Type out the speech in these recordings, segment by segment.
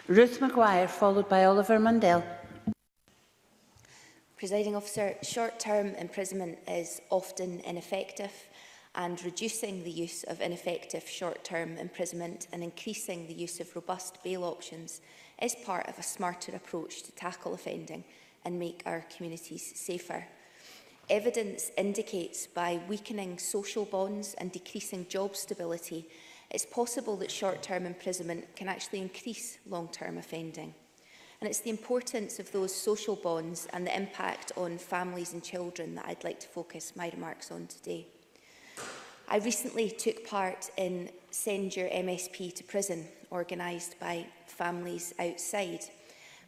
Ruth Maguire, followed by Oliver Mundell. Presiding Officer, short-term imprisonment is often ineffective, and reducing the use of ineffective short-term imprisonment and increasing the use of robust bail options is part of a smarter approach to tackle offending and make our communities safer. Evidence indicates by weakening social bonds and decreasing job stability, it's possible that short-term imprisonment can actually increase long-term offending. And it's the importance of those social bonds and the impact on families and children that I'd like to focus my remarks on today. I recently took part in Send Your MSP to Prison, organised by Families Outside.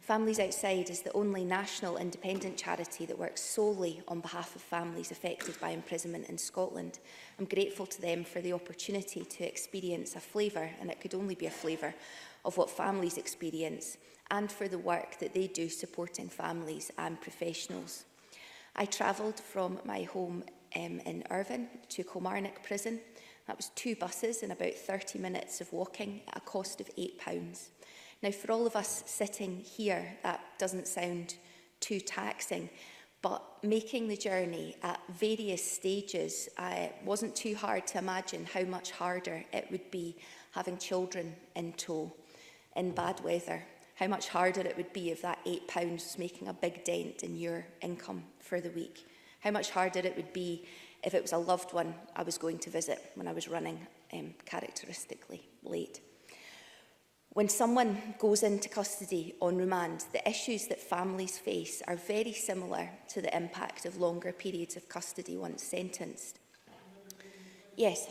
Families Outside is the only national independent charity that works solely on behalf of families affected by imprisonment in Scotland. I'm grateful to them for the opportunity to experience a flavour, and it could only be a flavour, of what families experience, and for the work that they do supporting families and professionals. I travelled from my home in Irvine to Kilmarnock Prison. That was 2 buses and about 30 minutes of walking at a cost of £8. Now, for all of us sitting here, that doesn't sound too taxing, but making the journey at various stages, it wasn't too hard to imagine how much harder it would be having children in tow in bad weather, how much harder it would be if that £8 was making a big dent in your income for the week, how much harder it would be if it was a loved one I was going to visit when I was running characteristically late. When someone goes into custody on remand, the issues that families face are very similar to the impact of longer periods of custody once sentenced. Yes.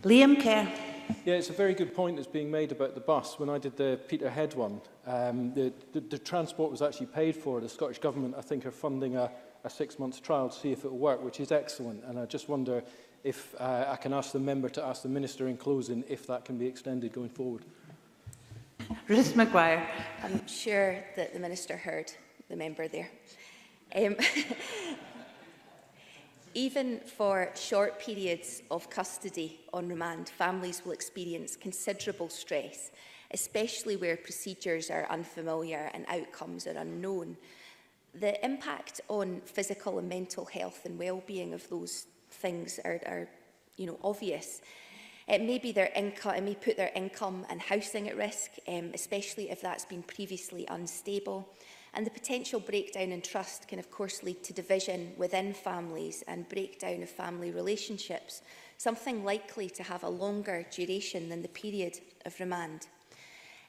Liam Kerr. Yeah, it's a very good point that's being made about the bus. When I did the Peterhead one, the transport was actually paid for. The Scottish Government, I think, are funding a 6-month trial to see if it will work, which is excellent. And I just wonder if I can ask the member to ask the Minister in closing if that can be extended going forward. Ruth Maguire. I'm sure that the Minister heard the member there. Even for short periods of custody on remand, families will experience considerable stress, especially where procedures are unfamiliar and outcomes are unknown. The impact on physical and mental health and well-being of those things are obvious. It may be their income, it may put their income and housing at risk, especially if that's been previously unstable. And the potential breakdown in trust can, of course, lead to division within families and breakdown of family relationships, something likely to have a longer duration than the period of remand.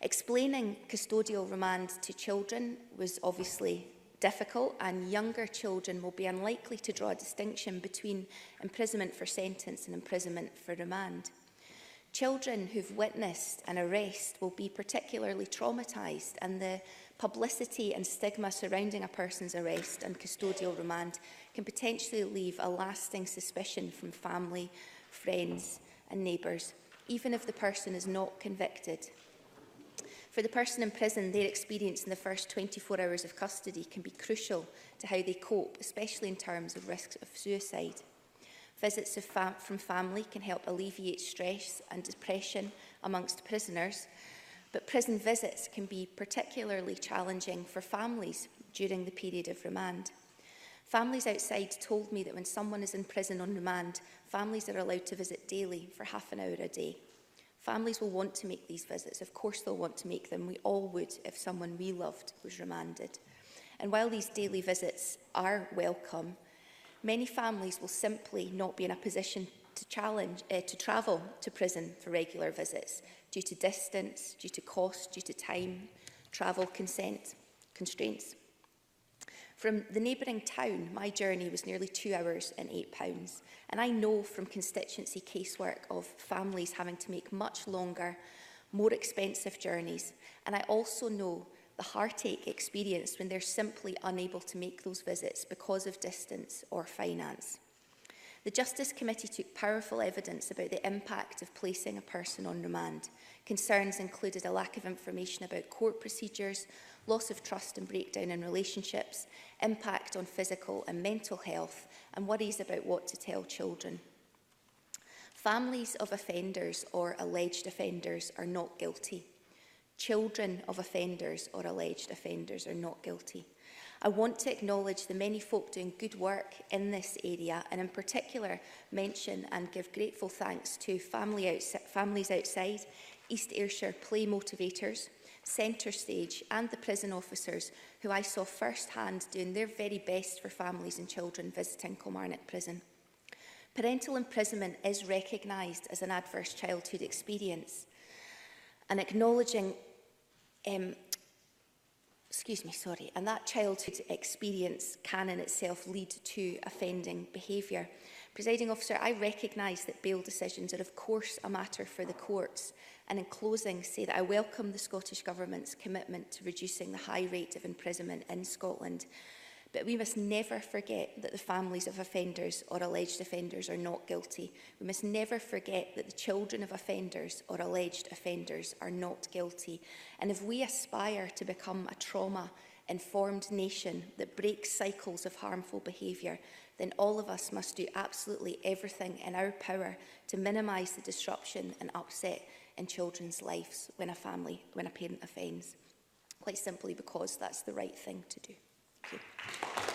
Explaining custodial remand to children was obviously difficult, and younger children will be unlikely to draw a distinction between imprisonment for sentence and imprisonment for remand. Children who've witnessed an arrest will be particularly traumatised, and the publicity and stigma surrounding a person's arrest and custodial remand can potentially leave a lasting suspicion from family, friends and neighbours, even if the person is not convicted. For the person in prison, their experience in the first 24 hours of custody can be crucial to how they cope, especially in terms of risks of suicide. Visits from family can help alleviate stress and depression amongst prisoners, but prison visits can be particularly challenging for families during the period of remand. Families Outside told me that when someone is in prison on remand, families are allowed to visit daily for half an hour a day. Families will want to make these visits. Of course they'll want to make them. We all would if someone we loved was remanded. And while these daily visits are welcome, many families will simply not be in a position to travel to prison for regular visits due to distance, due to cost, due to time, travel constraints. From the neighbouring town, my journey was nearly 2 hours and £8. And I know from constituency casework of families having to make much longer, more expensive journeys. And I also know the heartache experienced when they're simply unable to make those visits because of distance or finance. The Justice Committee took powerful evidence about the impact of placing a person on remand. Concerns included a lack of information about court procedures, loss of trust and breakdown in relationships, impact on physical and mental health, and worries about what to tell children. Families of offenders or alleged offenders are not guilty. Children of offenders or alleged offenders are not guilty. I want to acknowledge the many folk doing good work in this area, and in particular mention and give grateful thanks to Families Outside, East Ayrshire Play Motivators, Centre Stage and the prison officers who I saw firsthand doing their very best for families and children visiting Kilmarnock Prison. Parental imprisonment is recognised as an adverse childhood experience, and acknowledging and that childhood experience can in itself lead to offending behaviour. Presiding Officer, I recognise that bail decisions are of course a matter for the courts, and in closing say that I welcome the Scottish Government's commitment to reducing the high rate of imprisonment in Scotland. But we must never forget that the families of offenders or alleged offenders are not guilty. We must never forget that the children of offenders or alleged offenders are not guilty. And if we aspire to become a trauma-informed nation that breaks cycles of harmful behaviour, then all of us must do absolutely everything in our power to minimise the disruption and upset in children's lives when a parent offends, quite simply because that's the right thing to do. Thank you.